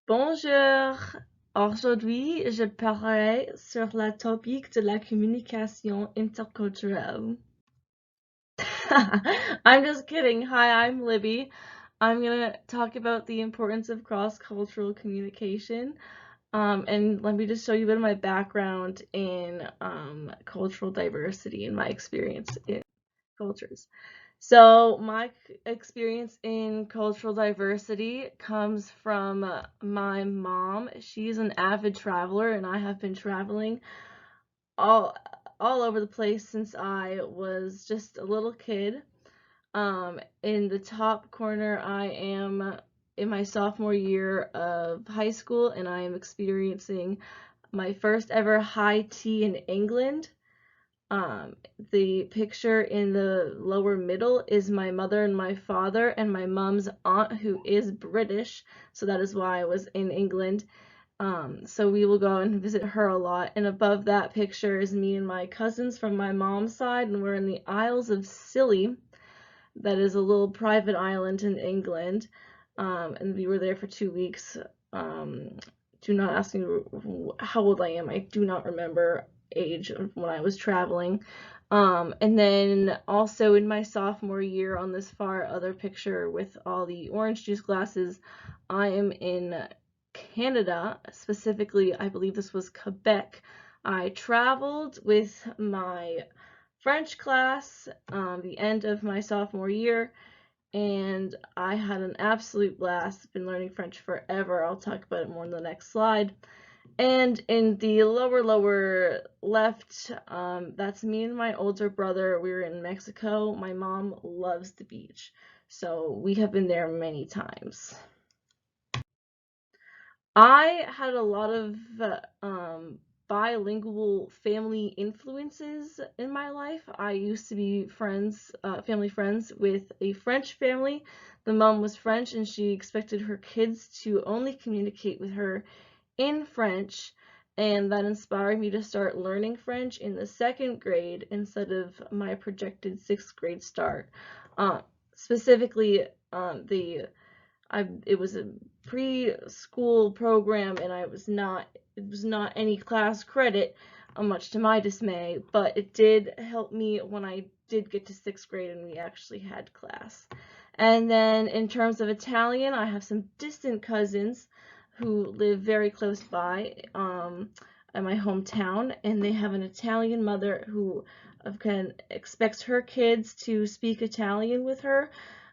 Bonjour! Aujourd'hui, je parlerai sur la topic de la communication interculturelle. I'm just kidding. Hi, I'm Libby. I'm gonna talk about the importance of cross-cultural communication. And let me just show you a bit of my background in cultural diversity and my experience in cultures. So my experience in cultural diversity comes from my mom. She's an avid traveler, and I have been traveling all all over the place since I was just a little kid. In the top corner, I am in my sophomore year of high school, and I am experiencing my first ever high tea in England. Um, the picture in the lower middle is my mother and my father and my mom's aunt, who is British, so that is why I was in England. So we will go and visit her a lot. And above that picture is me and my cousins from my mom's side, and we're in the Isles of Scilly. That is a little private island in England. And we were there for 2 weeks. Do not ask me how old I am. I do not remember age when I was traveling. And then also in my sophomore year, on this far other picture with all the orange juice glasses, I am in Canada. Specifically, I believe this was Quebec. I traveled with my French class the end of my sophomore year, and I had an absolute blast. Been learning French forever. I'll talk about it more in the next slide. And in the lower left, that's me and my older brother. We were in Mexico. My mom loves the beach, so we have been there many times. I had a lot of bilingual family influences in my life. I used to be family friends with a French family. The mom was French, and she expected her kids to only communicate with her in French, and that inspired me to start learning French in the 2nd grade instead of my projected 6th grade start. Specifically, it was a preschool program, and it was not any class credit, much to my dismay, but it did help me when I did get to 6th grade and we actually had class. And then in terms of Italian, I have some distant cousins who live very close by in my hometown, and they have an Italian mother who expects her kids to speak Italian with her,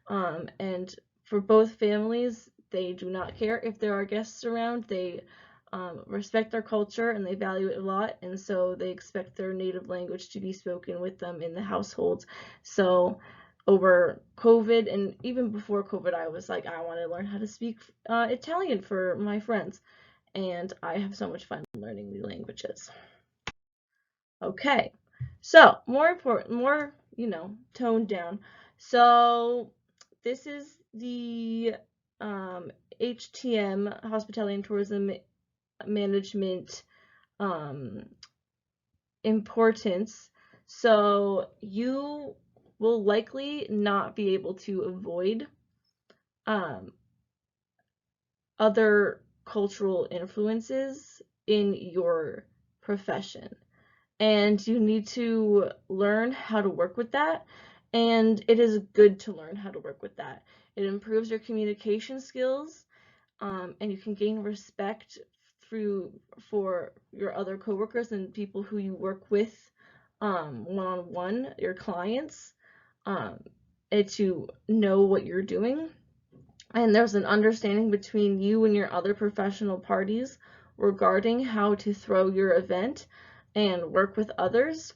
and for both families, they do not care if there are guests around. They respect their culture and they value it a lot, and so they expect their native language to be spoken with them in the household. So over COVID, and even before COVID, I was like, I want to learn how to speak Italian for my friends, and I have so much fun learning the languages. Okay, so more toned down. So this is the HTM, Hospitality and Tourism Management, importance. So you will likely not be able to avoid other cultural influences in your profession, and you need to learn how to work with that, and it is good to learn how to work with that. It improves your communication skills, and you can gain respect for your other coworkers and people who you work with one-on-one, your clients, and to know what you're doing. And there's an understanding between you and your other professional parties regarding how to throw your event and work with others.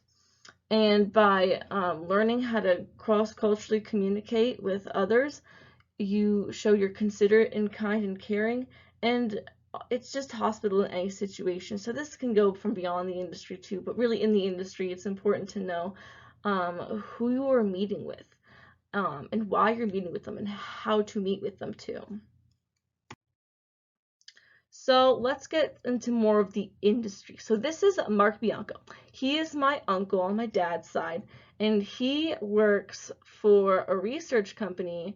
And by learning how to cross-culturally communicate with others, you show you're considerate and kind and caring, and it's just hospital in any situation. So this can go from beyond the industry too, but really in the industry, it's important to know who you are meeting with, and why you're meeting with them, and how to meet with them too. So let's get into more of the industry. So this is Mark Bianco. He is my uncle on my dad's side, and he works for a research company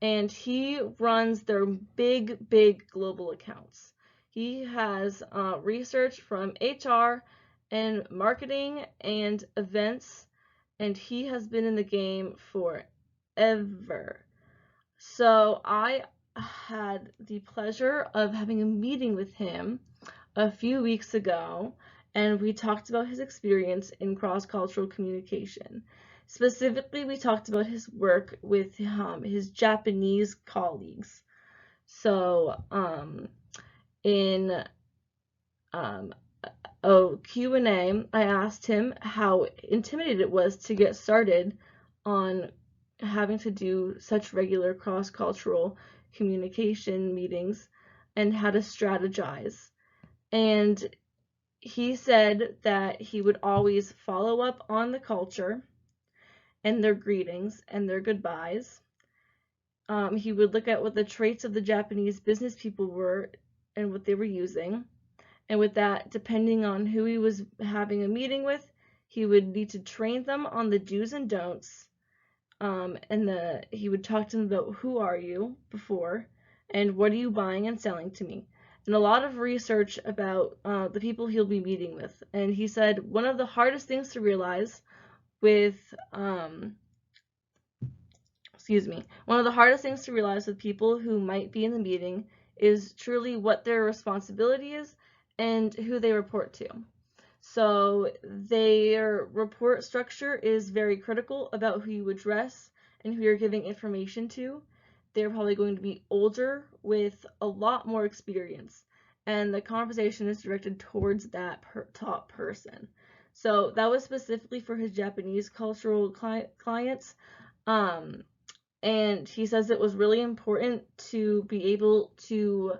and he runs their big global accounts. He has research from HR and marketing and events, and he has been in the game forever. So I had the pleasure of having a meeting with him a few weeks ago, and we talked about his experience in cross-cultural communication. Specifically, we talked about his work with his Japanese colleagues. So in a Q&A, I asked him how intimidated it was to get started on having to do such regular cross-cultural communication meetings and how to strategize. And he said that he would always follow up on the culture and their greetings and their goodbyes. He would look at what the traits of the Japanese business people were and what they were using. And with that, depending on who he was having a meeting with, he would need to train them on the do's and don'ts. He would talk to them about who are you before, and what are you buying and selling to me. And a lot of research about the people he'll be meeting with. And he said one of the hardest things to realize with one of the hardest things to realize with people who might be in the meeting is truly what their responsibility is and who they report to. So their report structure is very critical about who you address and who you're giving information to. They're probably going to be older with a lot more experience, and the conversation is directed towards that top person. So that was specifically for his Japanese cultural clients. And he says it was really important to be able to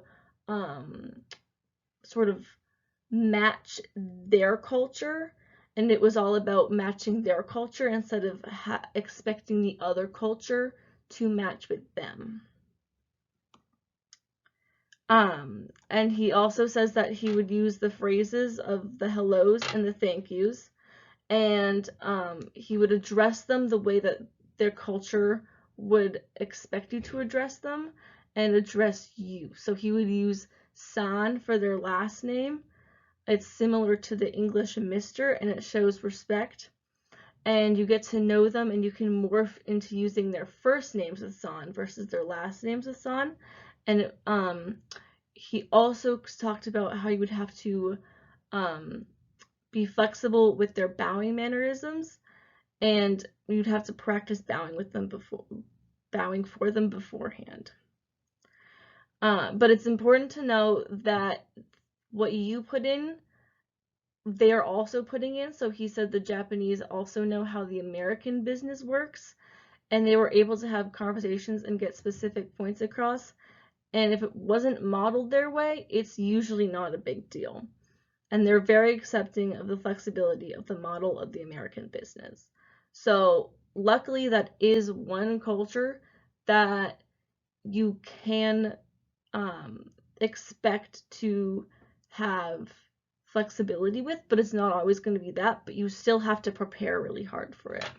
sort of match their culture, and it was all about matching their culture instead of expecting the other culture to match with them. And he also says that he would use the phrases of the hellos and the thank yous, and he would address them the way that their culture would expect you to address them and address you. So he would use san for their last name. It's similar to the English Mr., and it shows respect. And you get to know them, and you can morph into using their first names with san versus their last names with san. And he also talked about how you would have to be flexible with their bowing mannerisms, and you'd have to practice bowing for them beforehand. But it's important to know that what you put in, they are also putting in. So he said the Japanese also know how the American business works, and they were able to have conversations and get specific points across. And if it wasn't modeled their way, it's usually not a big deal. And they're very accepting of the flexibility of the model of the American business. So luckily, that is one culture that you can expect to have flexibility with, but it's not always going to be that, but you still have to prepare really hard for it.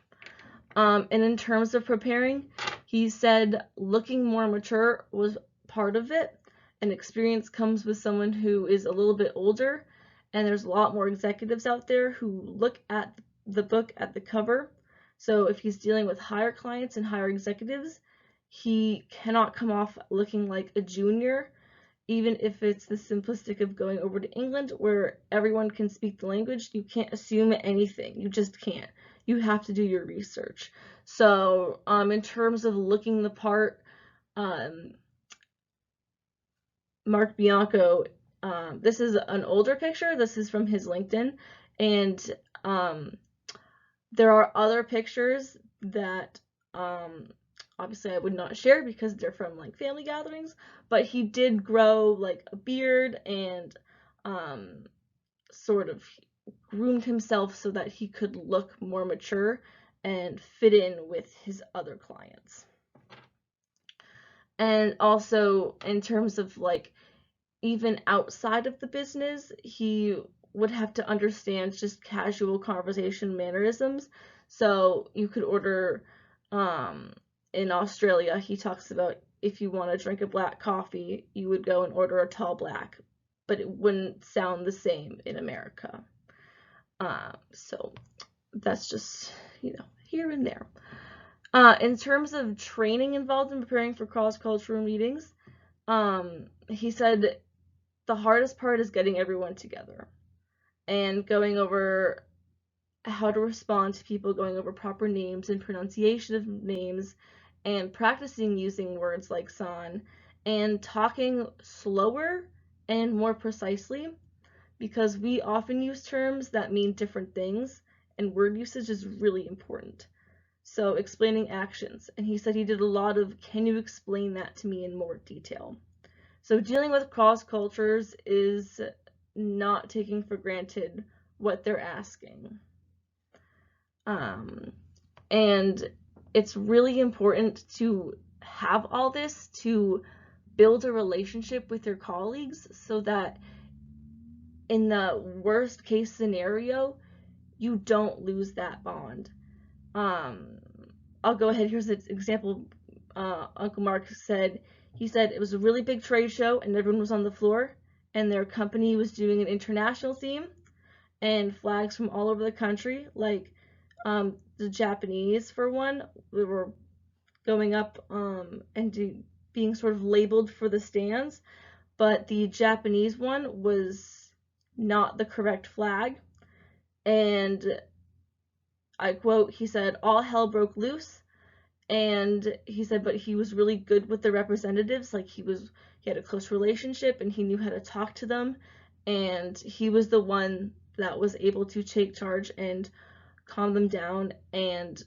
And in terms of preparing, he said looking more mature was part of it, and experience comes with someone who is a little bit older, and there's a lot more executives out there who look at the book at the cover. So if he's dealing with higher clients and higher executives, he cannot come off looking like a junior, even if it's the simplistic of going over to England where everyone can speak the language. You can't assume anything. You just can't. You have to do your research. So in terms of looking the part, Mark Bianco, this is an older picture. This is from his LinkedIn, and there are other pictures that obviously I would not share because they're from like family gatherings, but he did grow like a beard and sort of groomed himself so that he could look more mature and fit in with his other clients. And also in terms of like even outside of the business, he would have to understand just casual conversation mannerisms. So you could order in Australia, he talks about if you want to drink a black coffee, you would go and order a tall black, but it wouldn't sound the same in America. So that's just, here and there. In terms of training involved in preparing for cross-cultural meetings, he said the hardest part is getting everyone together and going over how to respond to people, going over proper names and pronunciation of names, and practicing using words like san, and talking slower and more precisely, because we often use terms that mean different things, and word usage is really important. So explaining actions, and he said he did a lot of, can you explain that to me in more detail? So dealing with cross cultures is not taking for granted what they're asking. And it's really important to have all this to build a relationship with your colleagues so that in the worst case scenario, you don't lose that bond. I'll go ahead. Here's an example. Uncle Mark said, he said it was a really big trade show and everyone was on the floor and their company was doing an international theme and flags from all over the country, like the Japanese, for one, we were going up and being sort of labeled for the stands, but the Japanese one was not the correct flag. And I quote, he said, all hell broke loose. And he said, but he was really good with the representatives. Like he had a close relationship and he knew how to talk to them. And he was the one that was able to take charge and calm them down and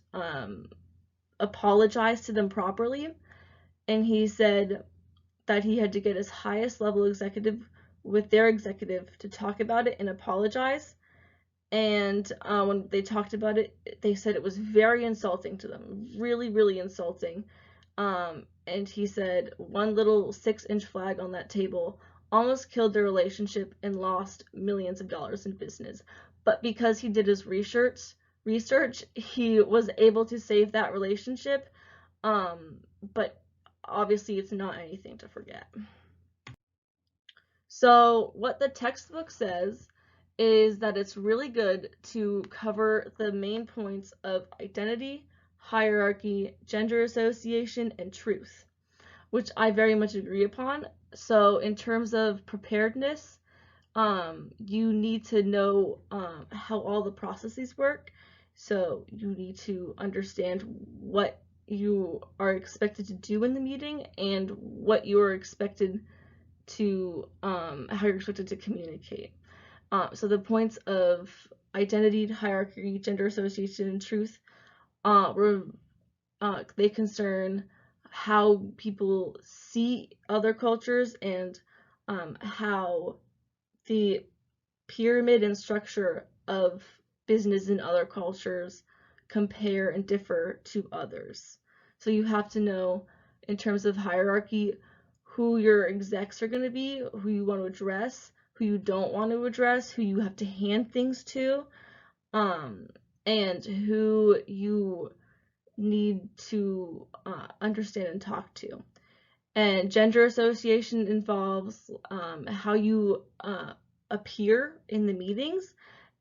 apologize to them properly. And he said that he had to get his highest level executive with their executive to talk about it and apologize. And when they talked about it, they said it was very insulting to them, really, really insulting. And he said one little 6-inch flag on that table almost killed their relationship and lost millions of dollars in business. But because he did his research, he was able to save that relationship. But obviously it's not anything to forget. So what the textbook says is that it's really good to cover the main points of identity, hierarchy, gender association, and truth, which I very much agree upon. So in terms of preparedness, you need to know how all the processes work. So you need to understand what you are expected to do in the meeting and what you are expected to, how you're expected to communicate. So the points of identity, hierarchy, gender association, and truth, they concern how people see other cultures and how the pyramid and structure of business in other cultures compare and differ to others. So you have to know, in terms of hierarchy, who your execs are going to be, who you want to address, who you don't want to address, who you have to hand things to, and who you need to understand and talk to. And gender association involves how you appear in the meetings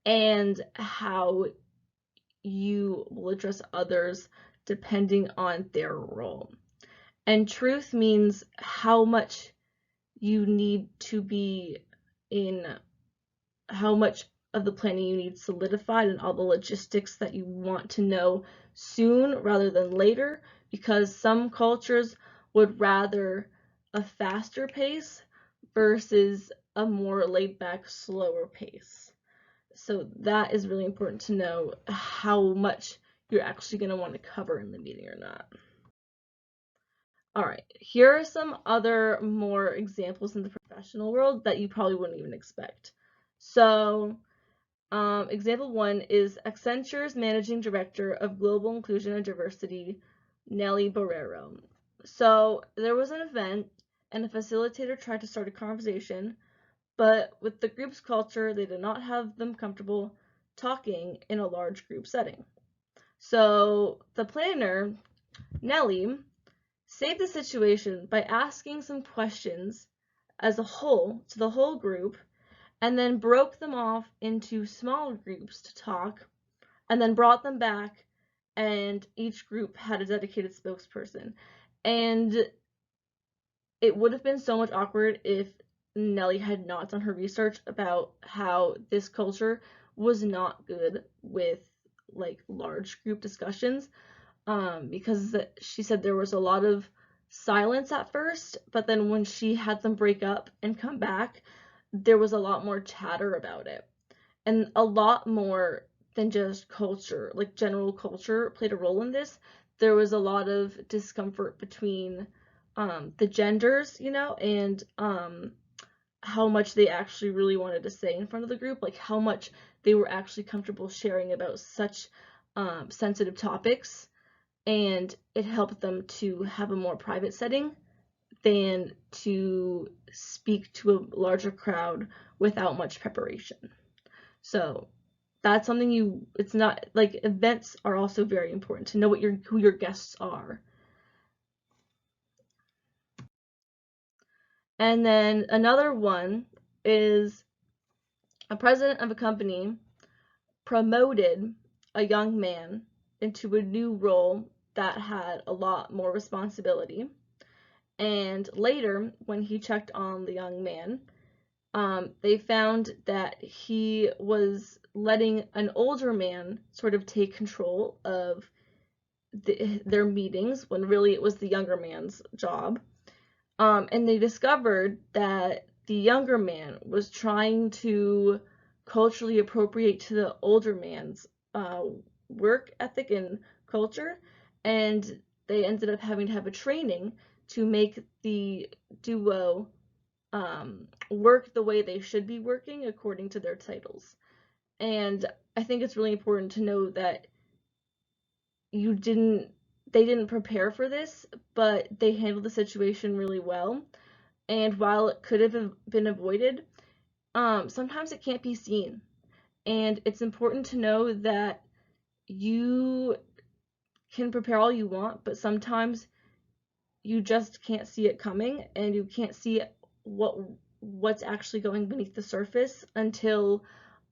and how you will address others depending on their role. And truth means how much you need to be in, how much of the planning you need solidified and all the logistics that you want to know soon rather than later, because some cultures would rather a faster pace versus a more laid back, slower pace. So that is really important to know how much you're actually going to want to cover in the meeting or not. All right, here are some other more examples in the professional world that you probably wouldn't even expect. So example 1 is Accenture's Managing Director of Global Inclusion and Diversity, Nelly Borrero. So there was an event and a facilitator tried to start a conversation, but with the group's culture, they did not have them comfortable talking in a large group setting. So the planner, Nelly, saved the situation by asking some questions as a whole to the whole group, and then broke them off into smaller groups to talk, and then brought them back, and each group had a dedicated spokesperson. And it would have been so much awkward if Nellie had not done her research about how this culture was not good with like large group discussions, because she said there was a lot of silence at first, but then when she had them break up and come back, there was a lot more chatter about it, and a lot more than just culture, like general culture played a role in this. There was a lot of discomfort between the genders, and how much they actually really wanted to say in front of the group, like how much they were actually comfortable sharing about such sensitive topics, and it helped them to have a more private setting than to speak to a larger crowd without much preparation. So that's something it's not like, events are also very important to know who your guests are. And then another one is a president of a company promoted a young man into a new role that had a lot more responsibility. And later, when he checked on the young man, they found that he was letting an older man sort of take control of their meetings when really it was the younger man's job. And they discovered that the younger man was trying to culturally appropriate to the older man's work ethic and culture, and they ended up having to have a training to make the duo work the way they should be working according to their titles. And I think it's really important to know that they didn't prepare for this, but they handled the situation really well. And while it could have been avoided, sometimes it can't be seen. And it's important to know that you can prepare all you want, but sometimes you just can't see it coming, and you can't see what's actually going beneath the surface until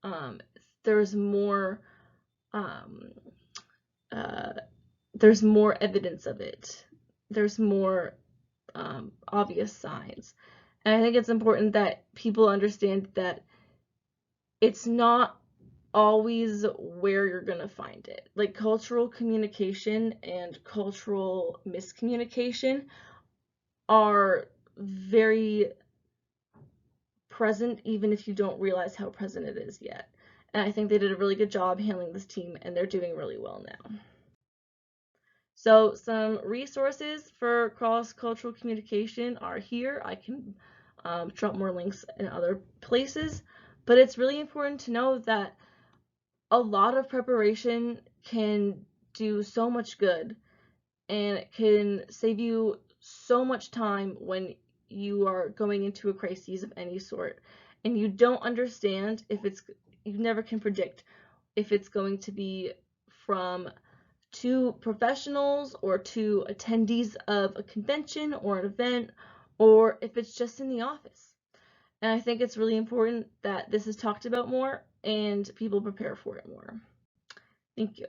um, there's more um, uh, there's more evidence of it. There's more obvious signs. And I think it's important that people understand that it's not always where you're going to find it. Like, cultural communication and cultural miscommunication are very present, even if you don't realize how present it is yet. And I think they did a really good job handling this team, and they're doing really well now. So some resources for cross-cultural communication are here. I can drop more links in other places, but it's really important to know that a lot of preparation can do so much good, and it can save you so much time when you are going into a crisis of any sort, and you don't understand you never can predict if it's going to be from to professionals or to attendees of a convention or an event, or if it's just in the office. And I think it's really important that this is talked about more and people prepare for it more. Thank you.